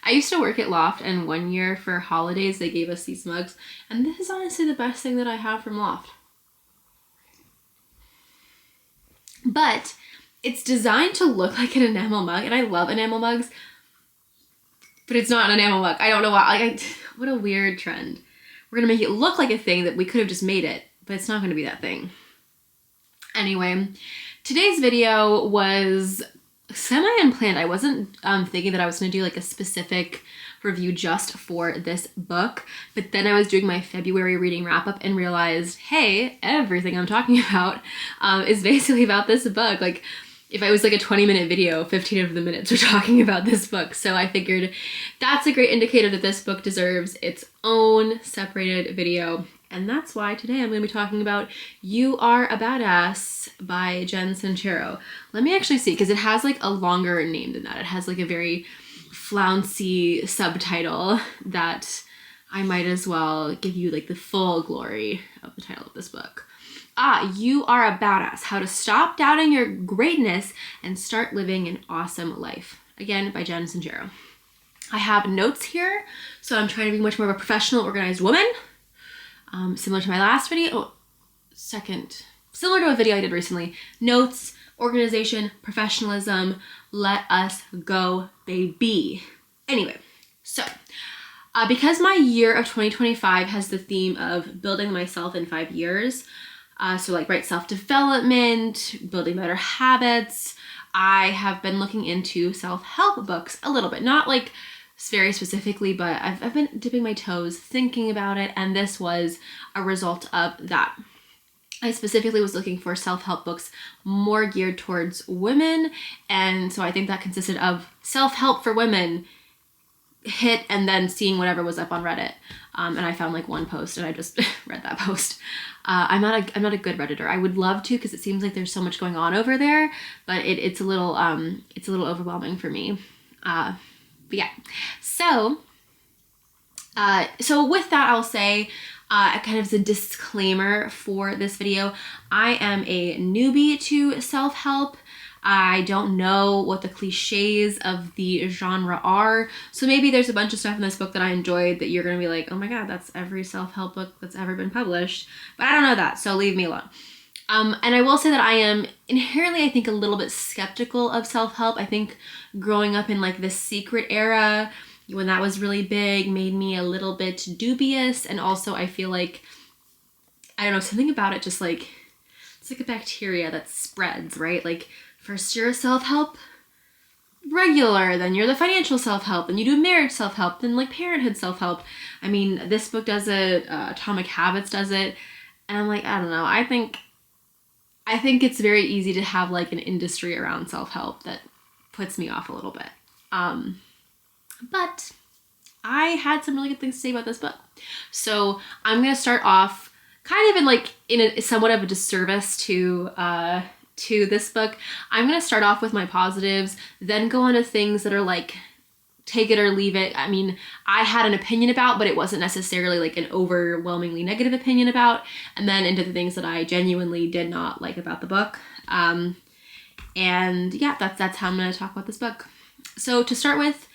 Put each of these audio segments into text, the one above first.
I used to work at Loft, and one year for holidays they gave us these mugs, and this is honestly the best thing that I have from Loft. But it's designed to look like an enamel mug, and I love enamel mugs, but it's not an enamel mug. I don't know why. What a weird trend. We're gonna make it look like a thing that we could have just made it, but it's not gonna be that thing. Anyway, today's video was semi-unplanned. I wasn't thinking that I was gonna do like a specific review just for this book, but then I was doing my February reading wrap-up and realized, hey, everything I'm talking about is basically about this book. Like, if I was like a 20-minute video, 15 of the minutes are talking about this book. So I figured that's a great indicator that this book deserves its own separated video. And that's why today I'm going to be talking about You Are a Badass by Jen Sincero. Let me actually see, because it has like a longer name than that. It has like a very flouncy subtitle that I might as well give you like the full glory of the title of this book. You Are a Badass, How to Stop Doubting Your Greatness and Start Living an Awesome Life. Again, by Jen Sincero. I have notes here, so I'm trying to be much more of a professional, organized woman. Similar to my last video, similar to a video I did recently. Notes, organization, professionalism, let us go, baby. Anyway, so because my year of 2025 has the theme of building myself in 5 years, so like self-development, building better habits, I have been looking into self-help books a little bit, not like very specifically, but I've been dipping my toes, thinking about it, and this was a result of that. I specifically was looking for self-help books more geared towards women, and so I think that consisted of self-help for women, hit, and then seeing whatever was up on Reddit. And I found like one post, and I just read that post. I'm not a good Redditor. I would love to, because it seems like there's so much going on over there, but it's a little overwhelming for me. But yeah, so with that, I'll say, kind of as a disclaimer for this video, I am a newbie to self-help. I don't know what the cliches of the genre are, so maybe there's a bunch of stuff in this book that I enjoyed that you're gonna be like, oh my god, that's every self-help book that's ever been published, but I don't know that, so leave me alone. And I will say that I am inherently, I think, a little bit skeptical of self-help. I think growing up in like the Secret era, when that was really big, made me a little bit dubious. And also I feel like, I don't know, something about it just like, it's like a bacteria that spreads, right? Like first you're a self-help regular, then you're the financial self-help, then you do marriage self-help, then like parenthood self-help. I mean, this book does it, Atomic Habits does it. And I'm like, I don't know, I think it's very easy to have like an industry around self-help that puts me off a little bit. But I had some really good things to say about this book. So I'm going to start off kind of in a somewhat of a disservice to this book. I'm going to start off with my positives, then go on to things that are like, take it or leave it. I mean, I had an opinion about, but it wasn't necessarily like an overwhelmingly negative opinion about, and then into the things that I genuinely did not like about the book. And yeah, that's how I'm going to talk about this book. So to start with,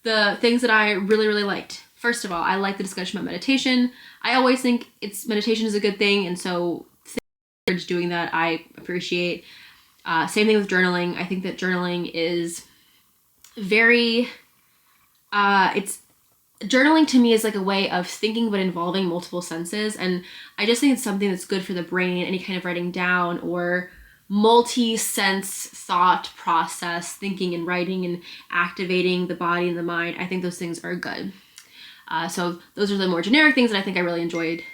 the things that I really, really liked. First of all, I like the discussion about meditation. I always think meditation is a good thing, and so doing that I appreciate. Same thing with journaling. I think that journaling is very... journaling to me is like a way of thinking but involving multiple senses, and I just think it's something that's good for the brain. Any kind of writing down or multi-sense thought process, thinking and writing and activating the body and the mind, I think those things are good. So those are the more generic things that I think I really enjoyed.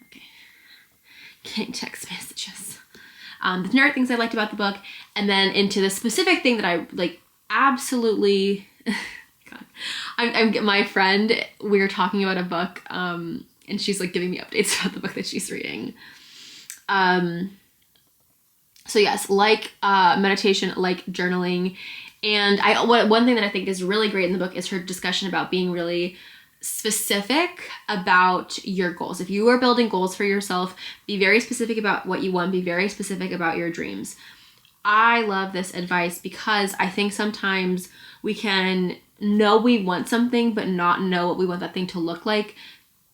Okay, getting text messages. The generic things I liked about the book, and then into the specific thing that I like absolutely God. I'm my friend, we were talking about a book, and she's like giving me updates about the book that she's reading. So yes, like meditation, like journaling. And one thing that I think is really great in the book is her discussion about being really specific about your goals. If you are building goals for yourself, be very specific about what you want, be very specific about your dreams. I love this advice because I think sometimes we can know we want something, but not know what we want that thing to look like.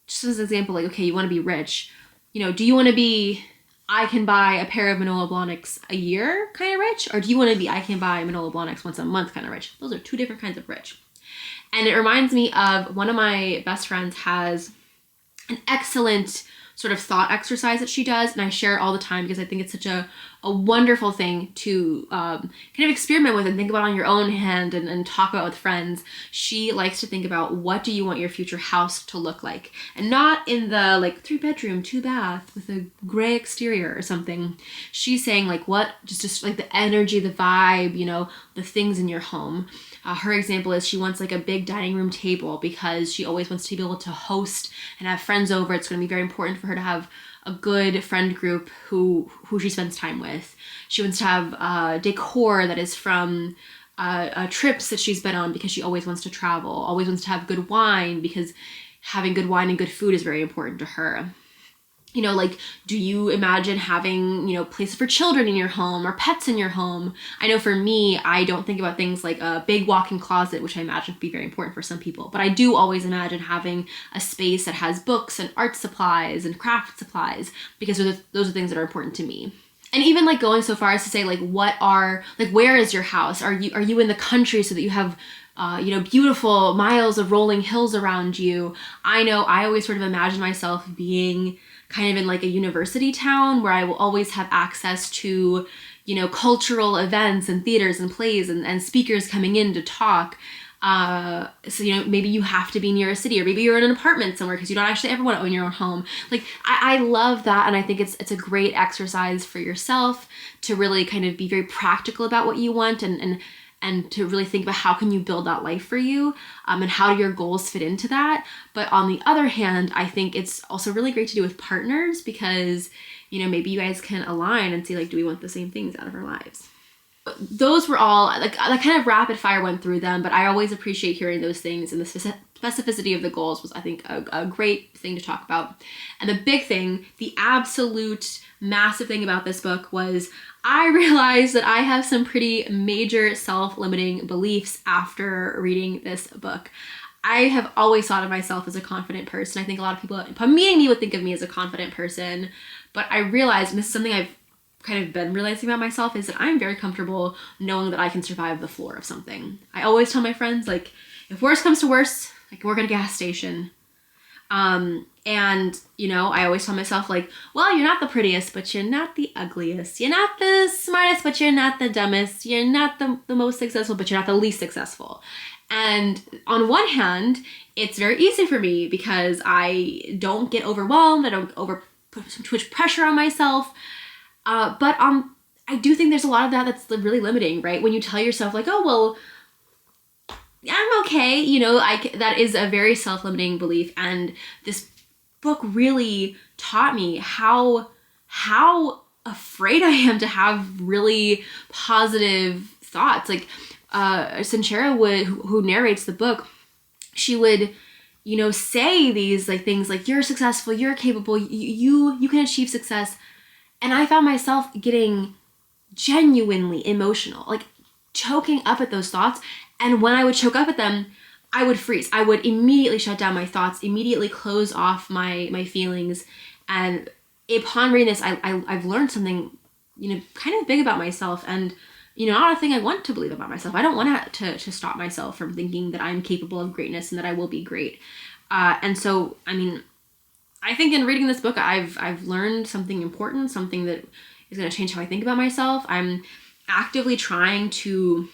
Just as an example, like, okay, you want to be rich. Do you want to be, I can buy a pair of Manolo Blahniks a year kind of rich? Or do you want to be, I can buy Manolo Blahniks once a month kind of rich? Those are two different kinds of rich. And it reminds me of one of my best friends has an excellent sort of thought exercise that she does, and I share it all the time because I think it's such a wonderful thing to kind of experiment with and think about on your own hand and talk about with friends. She likes to think about, what do you want your future house to look like? And not in the like 3-bedroom, 2-bath with a gray exterior or something. She's saying like what, just like the energy, the vibe, the things in your home. Her example is she wants like a big dining room table because she always wants to be able to host and have friends over. It's going to be very important for her to have a good friend group who she spends time with. She wants to have decor that is from trips that she's been on because she always wants to travel, always wants to have good wine because having good wine and good food is very important to her. Like, do you imagine having, places for children in your home or pets in your home? I know for me, I don't think about things like a big walk-in closet, which I imagine would be very important for some people. But I do always imagine having a space that has books and art supplies and craft supplies because those are things that are important to me. And even like going so far as to say like, where is your house? Are you in the country so that you have beautiful miles of rolling hills around you? I know I always sort of imagine myself being kind of in like a university town where I will always have access to, cultural events and theaters and plays and speakers coming in to talk. So, maybe you have to be near a city, or maybe you're in an apartment somewhere because you don't actually ever want to own your own home. Like, I love that. And I think it's a great exercise for yourself to really kind of be very practical about what you want and to really think about how can you build that life for you, and how do your goals fit into that. But on the other hand, I think it's also really great to do with partners because, maybe you guys can align and see like, do we want the same things out of our lives? Those were all, like, I kind of rapid fire went through them, but I always appreciate hearing those things, and the specificity of the goals was, I think, a great thing to talk about. And the big thing, the absolute massive thing about this book was I realized that I have some pretty major self-limiting beliefs after reading this book. I have always thought of myself as a confident person. I think a lot of people upon meeting me would think of me as a confident person, but I realized, and this is something I've kind of been realizing about myself, is that I'm very comfortable knowing that I can survive the floor of something. I always tell my friends, like, if worst comes to worst, I can work at a gas station. And, I always tell myself like, well, you're not the prettiest, but you're not the ugliest. You're not the smartest, but you're not the dumbest. You're not the most successful, but you're not the least successful. And on one hand, it's very easy for me because I don't get overwhelmed. I don't put too much pressure on myself. But I do think there's a lot of that's really limiting, right? When you tell yourself like, oh, well, I'm okay, that is a very self-limiting belief. And this book really taught me how afraid I am to have really positive thoughts. Like, Sincero who narrates the book, she would, say these like things like, you're successful, you're capable, you can achieve success. And I found myself getting genuinely emotional, like choking up at those thoughts. And when I would choke up at them, I would freeze. I would immediately shut down my thoughts, immediately close off my feelings. And upon reading this, I've learned something, kind of big about myself, and, not a thing I want to believe about myself. I don't want to stop myself from thinking that I'm capable of greatness and that I will be great. And so, I think in reading this book, I've learned something important, something that is going to change how I think about myself. I'm actively trying to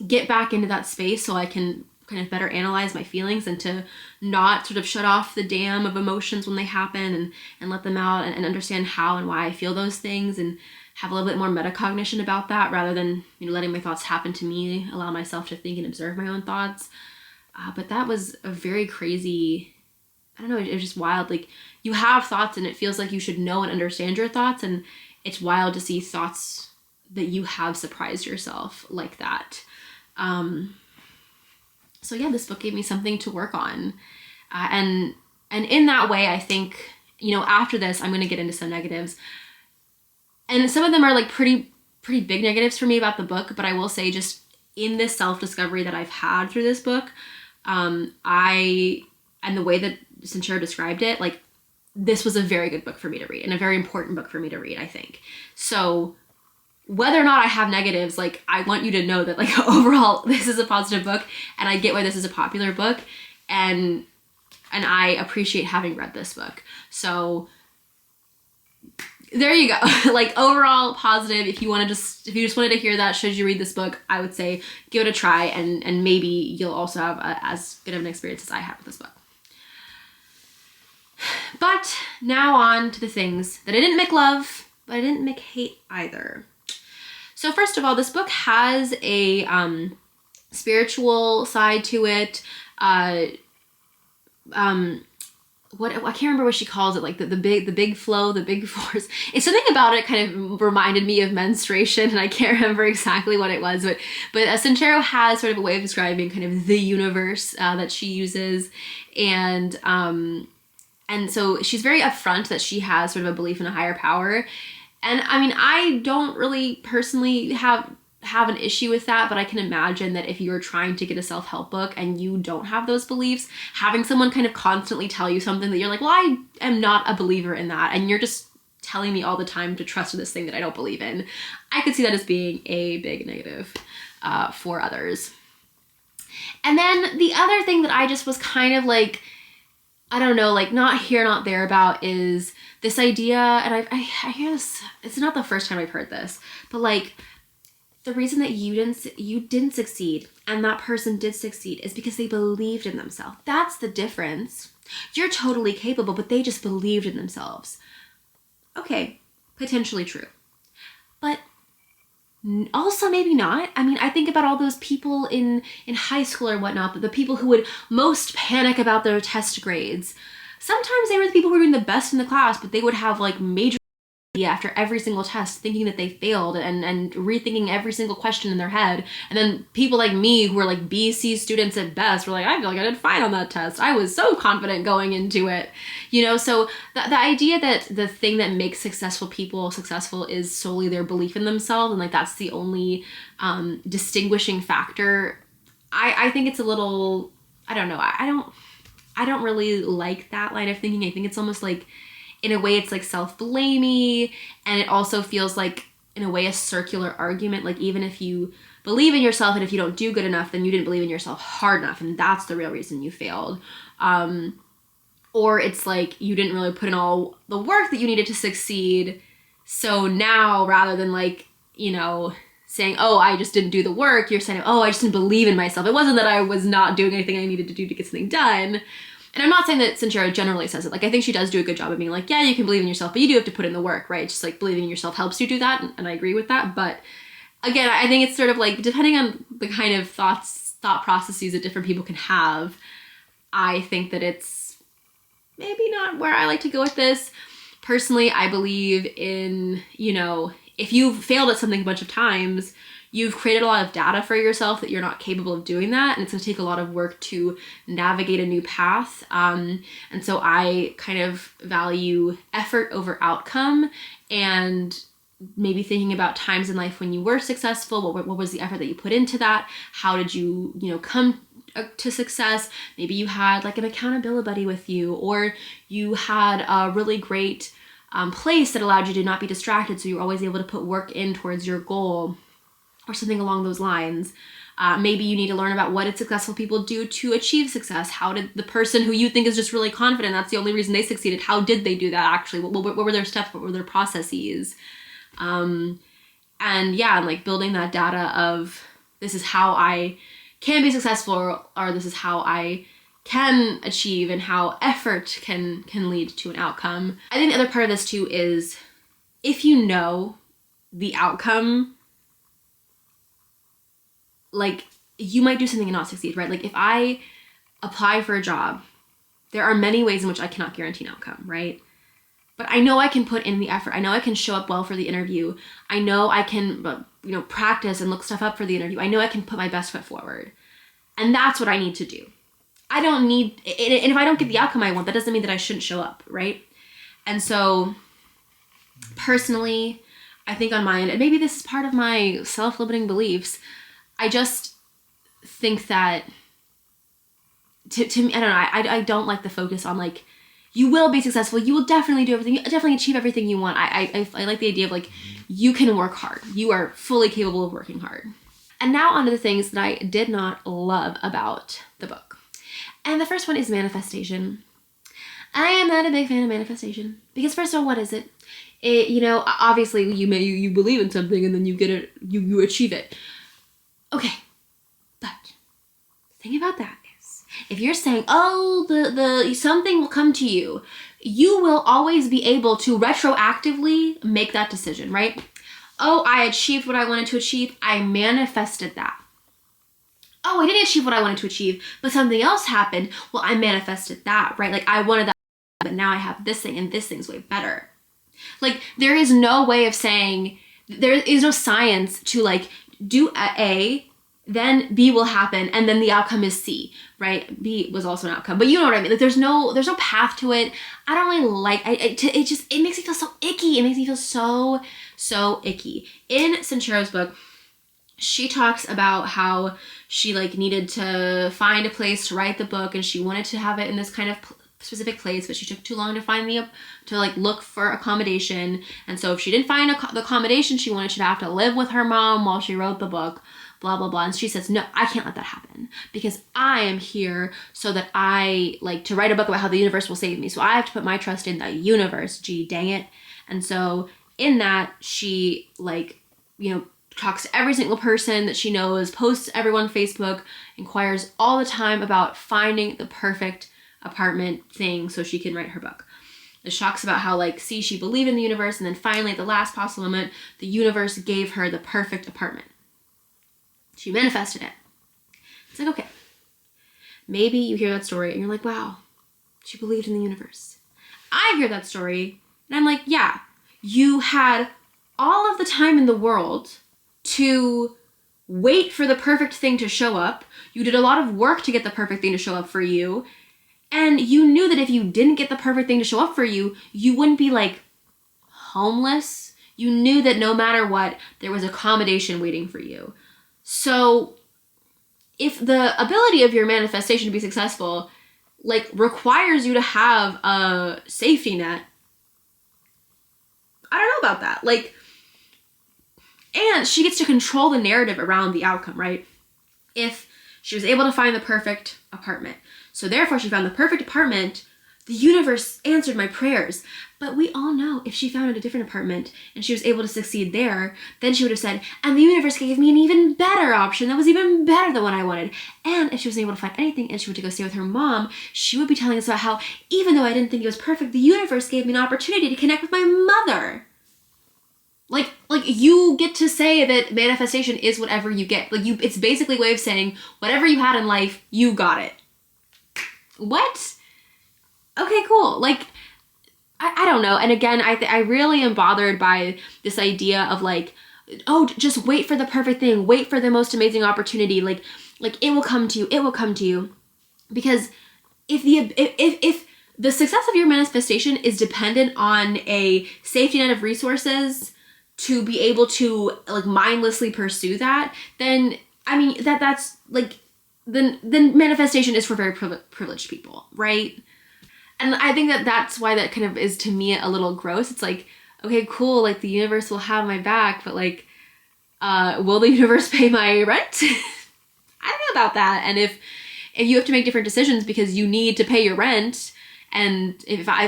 get back into that space so I can kind of better analyze my feelings and to not sort of shut off the dam of emotions when they happen and let them out and understand how and why I feel those things and have a little bit more metacognition about that rather than, letting my thoughts happen to me, allow myself to think and observe my own thoughts. But that was a very crazy, I don't know, it was just wild. Like, you have thoughts and it feels like you should know and understand your thoughts, and it's wild to see thoughts that you have surprised yourself like that. So yeah, this book gave me something to work on. And in that way, I think, after this, I'm going to get into some negatives. And some of them are like pretty big negatives for me about the book, but I will say just in this self-discovery that I've had through this book, and the way that Sincero described it, like, this was a very good book for me to read and a very important book for me to read, I think. So whether or not I have negatives, like, I want you to know that, like, overall, this is a positive book, and I get why this is a popular book, and I appreciate having read this book. So there you go. Like, overall positive. If you just wanted to hear that, should you read this book, I would say give it a try, and maybe you'll also have as good of an experience as I had with this book. But now on to the things that I didn't make love, but I didn't make hate either. So first of all, this book has a spiritual side to it. What I can't remember what she calls it, like the big flow, the big force. It's something about it kind of reminded me of menstruation, and I can't remember exactly what it was, but Sincero has sort of a way of describing kind of the universe that she uses, and so she's very upfront that she has sort of a belief in a higher power. And I mean, I don't really personally have an issue with that, but I can imagine that if you're trying to get a self-help book and you don't have those beliefs, having someone kind of constantly tell you something that you're like, well, I am not a believer in that, and you're just telling me all the time to trust this thing that I don't believe in, I could see that as being a big negative for others. And then the other thing that I just was kind of like, I don't know, like, not here, not there about is this idea, and I hear this, it's not the first time I've heard this, but like, the reason that you didn't succeed and that person did succeed is because they believed in themselves. That's the difference. You're totally capable, but they just believed in themselves. Okay, potentially true. But also maybe not. I mean, I think about all those people in high school or whatnot, the people who would most panic about their test grades. Sometimes they were the people who were doing the best in the class, but they would have like major after every single test thinking that they failed and rethinking every single question in their head. And then people like me who were like BC students at best were like, I feel like I did fine on that test. I was so confident going into it, you know? So the idea that the thing that makes successful people successful is solely their belief in themselves, and like that's the only distinguishing factor, I think it's a little, I don't know, I don't really like that line of thinking. I think it's almost like, in a way, it's like self-blamey, and it also feels like, in a way, a circular argument. Like, even if you believe in yourself and if you don't do good enough, then you didn't believe in yourself hard enough, and that's the real reason you failed. Or it's like you didn't really put in all the work that you needed to succeed, so now rather than like, you know, saying, oh, I just didn't do the work, you're saying, oh, I just didn't believe in myself. It wasn't that I was not doing anything I needed to do to get something done. And I'm not saying that Sincero generally says it. Like, I think she does do a good job of being like, yeah, you can believe in yourself, but you do have to put in the work, right? Just like believing in yourself helps you do that. And I agree with that. But again, I think it's sort of like, depending on the kind of thought processes that different people can have, I think that it's maybe not where I like to go with this. Personally, I believe in, you know, if you've failed at something a bunch of times, you've created a lot of data for yourself that you're not capable of doing that, and it's going to take a lot of work to navigate a new path. And so I kind of value effort over outcome, and maybe thinking about times in life when you were successful. What was the effort that you put into that? How did you, you know, come to success? Maybe you had like an accountability buddy with you, or you had a really great place that allowed you to not be distracted, so you're always able to put work in towards your goal, or something along those lines. Maybe you need to learn about what did successful people do to achieve success. How did the person who you think is just really confident, that's the only reason they succeeded, how did they do that actually? What were their steps? What were their processes? And yeah, and like building that data of, this is how I can be successful, or this is how I can achieve, and how effort can lead to an outcome. I think the other part of this too is, if you know the outcome, like, you might do something and not succeed, right? Like, if I apply for a job, there are many ways in which I cannot guarantee an outcome, right? But I know I can put in the effort. I know I can show up well for the interview. I know I can, you know, practice and look stuff up for the interview. I know I can put my best foot forward. And that's what I need to do. I don't need, and if I don't get the outcome I want, that doesn't mean that I shouldn't show up, right? And so, personally, I think on my end, and maybe this is part of my self-limiting beliefs, I just think that to me, I don't know, I don't like the focus on like, you will be successful, you will definitely do everything, you definitely achieve everything you want. I like the idea of like, you can work hard. You are fully capable of working hard. And now onto the things that I did not love about the book. And the first one is manifestation. I am not a big fan of manifestation because first of all, what is it? It, you know, obviously you believe in something and then you get it, you achieve it. Okay, but the thing about that is, if you're saying, oh, the something will come to you, you will always be able to retroactively make that decision, right? Oh, I achieved what I wanted to achieve. I manifested that. Oh, I didn't achieve what I wanted to achieve, but something else happened. Well, I manifested that, right? Like I wanted that, but now I have this thing and this thing's way better. Like there is no way of saying, there is no science to like do A, then B will happen, and then the outcome is C, right? B was also an outcome, but you know what I mean? Like there's no path to it. I don't really like, it makes me feel so icky. It makes me feel so icky. In Sincero's book, she talks about how she like needed to find a place to write the book, and she wanted to have it in this kind of specific place, but she took too long to find to like look for accommodation. And so if she didn't find the accommodation she wanted, she'd have to live with her mom while she wrote the book, blah, blah, blah. And she says, no, I can't let that happen because I am here so that I like to write a book about how the universe will save me. So I have to put my trust in the universe. Gee, dang it. And so in that, she like, you know, talks to every single person that she knows, posts everyone on Facebook, inquires all the time about finding the perfect apartment thing so she can write her book. It talks about how like, see, she believed in the universe, and then finally at the last possible moment, the universe gave her the perfect apartment. She manifested it. It's like, okay, maybe you hear that story and you're like, wow, she believed in the universe. I hear that story and I'm like, yeah, you had all of the time in the world to wait for the perfect thing to show up. You did a lot of work to get the perfect thing to show up for you. And you knew that if you didn't get the perfect thing to show up for you, you wouldn't be like homeless. You knew that no matter what, there was accommodation waiting for you. So if the ability of your manifestation to be successful like requires you to have a safety net, I don't know about that. Like, and she gets to control the narrative around the outcome, right? If she was able to find the perfect apartment, so therefore she found the perfect apartment, the universe answered my prayers. But we all know if she found a different apartment and she was able to succeed there, then she would have said, and the universe gave me an even better option that was even better than what I wanted. And if she wasn't able to find anything and she went to go stay with her mom, she would be telling us about how, even though I didn't think it was perfect, the universe gave me an opportunity to connect with my mother. Like you get to say that manifestation is whatever you get. Like it's basically a way of saying whatever you had in life, you got it. What? Okay, cool. Like, I don't know. And again, I really am bothered by this idea of like, oh, just wait for the perfect thing. Wait for the most amazing opportunity. Like it will come to you. It will come to you. Because if the success of your manifestation is dependent on a safety net of resources to be able to like mindlessly pursue that, then I mean that's like then manifestation is for very privileged people, right? And I think that's why that kind of is to me a little gross. It's like, okay, cool, like the universe will have my back, but like, will the universe pay my rent? I don't know about that. And if you have to make different decisions because you need to pay your rent, and if I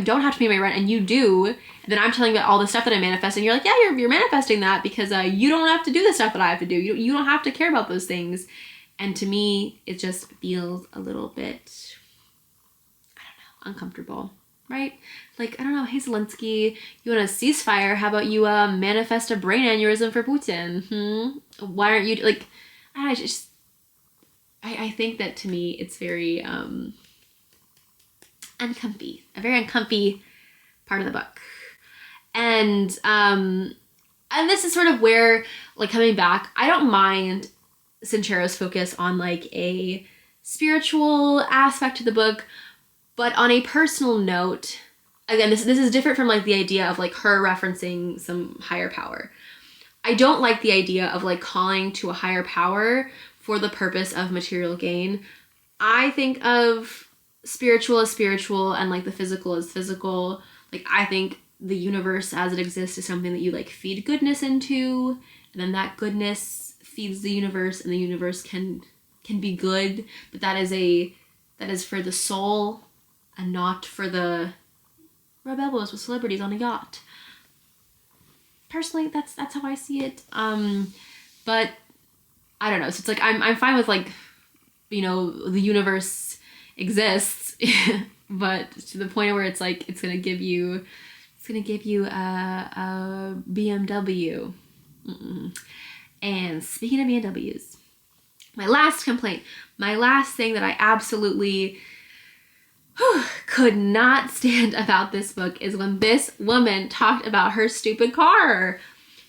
don't have to pay my rent and you do, then I'm telling you about all the stuff that I manifest, and you're like, yeah, you're manifesting that because you don't have to do the stuff that I have to do. You don't have to care about those things. And to me, it just feels a little bit, I don't know, uncomfortable, right? Like, I don't know, hey Zelensky, you want a ceasefire? How about you manifest a brain aneurysm for Putin? Why aren't you, like, I think that to me, it's very uncomfy, a very uncomfy part of the book. And this is sort of where, like, coming back, I don't mind Sincero's focus on like a spiritual aspect to the book, but on a personal note, again, this is different from like the idea of like her referencing some higher power. I don't like the idea of like calling to a higher power for the purpose of material gain. I think of spiritual as spiritual and like the physical as physical. Like I think the universe as it exists is something that you like feed goodness into, and then that goodness feeds the universe, and the universe can be good, but that is for the soul and not for the rub elbows with celebrities on a yacht. Personally, that's how I see it. But I don't know. So it's like I'm fine with like, you know, the universe exists, but to the point where it's like it's gonna give you a BMW. And speaking of BMWs, my last complaint, my last thing that I absolutely could not stand about this book is when this woman talked about her stupid car.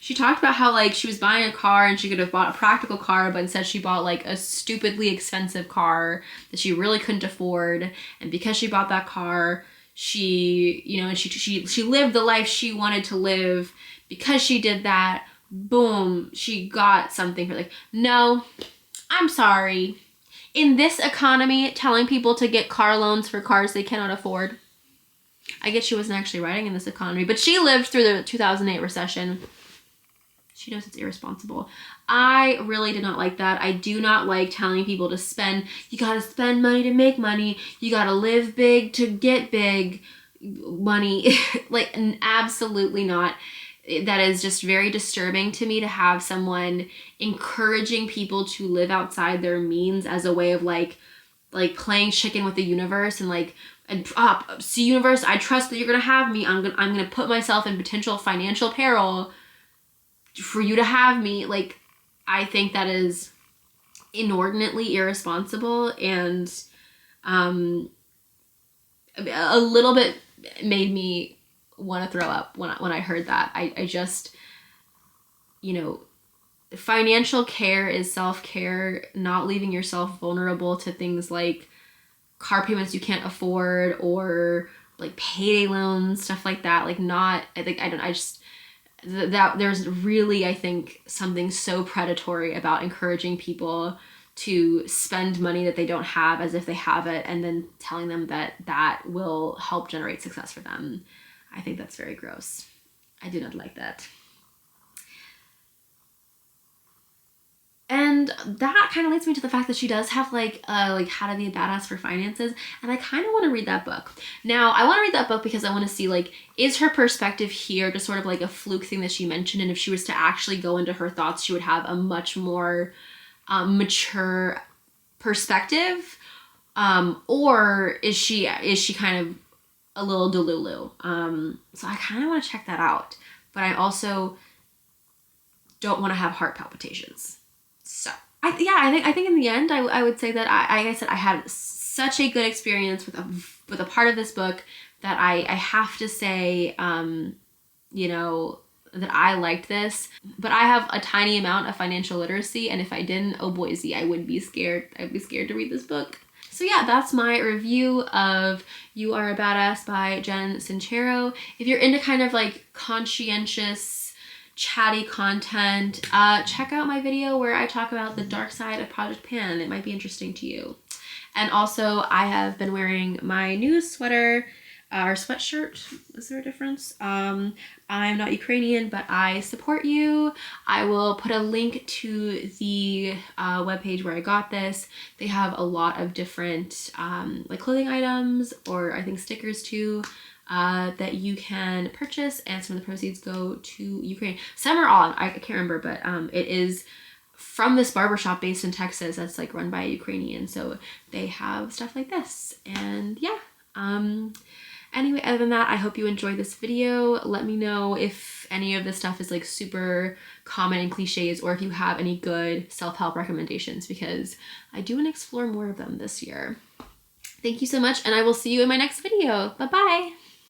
She talked about how like she was buying a car and she could have bought a practical car, but instead she bought like a stupidly expensive car that she really couldn't afford. And because she bought that car, she, you know, and she lived the life she wanted to live. Because she did that, boom, she got something for like, no, I'm sorry. In this economy, telling people to get car loans for cars they cannot afford. I guess she wasn't actually writing in this economy, but she lived through the 2008 recession. She knows it's irresponsible. I really did not like that. I do not like telling people to spend. You gotta spend money to make money. You gotta live big to get big money. Like, absolutely not. That is just very disturbing to me, to have someone encouraging people to live outside their means as a way of like playing chicken with the universe and like, see, universe, I trust that you're gonna have me. I'm gonna put myself in potential financial peril for you to have me. Like, I think that is inordinately irresponsible, and a little bit made me want to throw up when I heard that. I just, you know, financial care is self-care, not leaving yourself vulnerable to things like car payments you can't afford, or like payday loans, stuff like that. Like, not, that there's really, I think, something so predatory about encouraging people to spend money that they don't have as if they have it, and then telling them that that will help generate success for them. I think that's very gross. I do not like that. And that kind of leads me to the fact that she does have like How to Be a Badass for Finances, and I kind of want to read that book. Now, I want to read that book because I want to see, like, is her perspective here just sort of like a fluke thing that she mentioned, and if she was to actually go into her thoughts, she would have a much more mature perspective, or is she kind of a little delulu? So I kind of want to check that out, but I also don't want to have heart palpitations. So I think in the end, I would say that I said I had such a good experience with a part of this book that I have to say, you know, that I liked this. But I have a tiny amount of financial literacy, and if I didn't, oh boise, I would be scared. I'd be scared to read this book. So yeah, that's my review of You Are a Badass by Jen Sincero. If you're into kind of like conscientious, chatty content, check out my video where I talk about the dark side of Project Pan. It might be interesting to you. And also, I have been wearing my new sweater, or sweatshirt. Is there a difference? I'm not Ukrainian, but I support you. I will put a link to the webpage where I got this. They have a lot of different like clothing items, or I think stickers too, that you can purchase, and some of the proceeds go to Ukraine. Some are all, I can't remember, but it is from this barbershop based in Texas that's like run by a Ukrainian. So they have stuff like this, and yeah. Anyway, other than that, I hope you enjoyed this video. Let me know if any of this stuff is like super common and cliches, or if you have any good self-help recommendations, because I do want to explore more of them this year. Thank you so much, and I will see you in my next video. Bye-bye.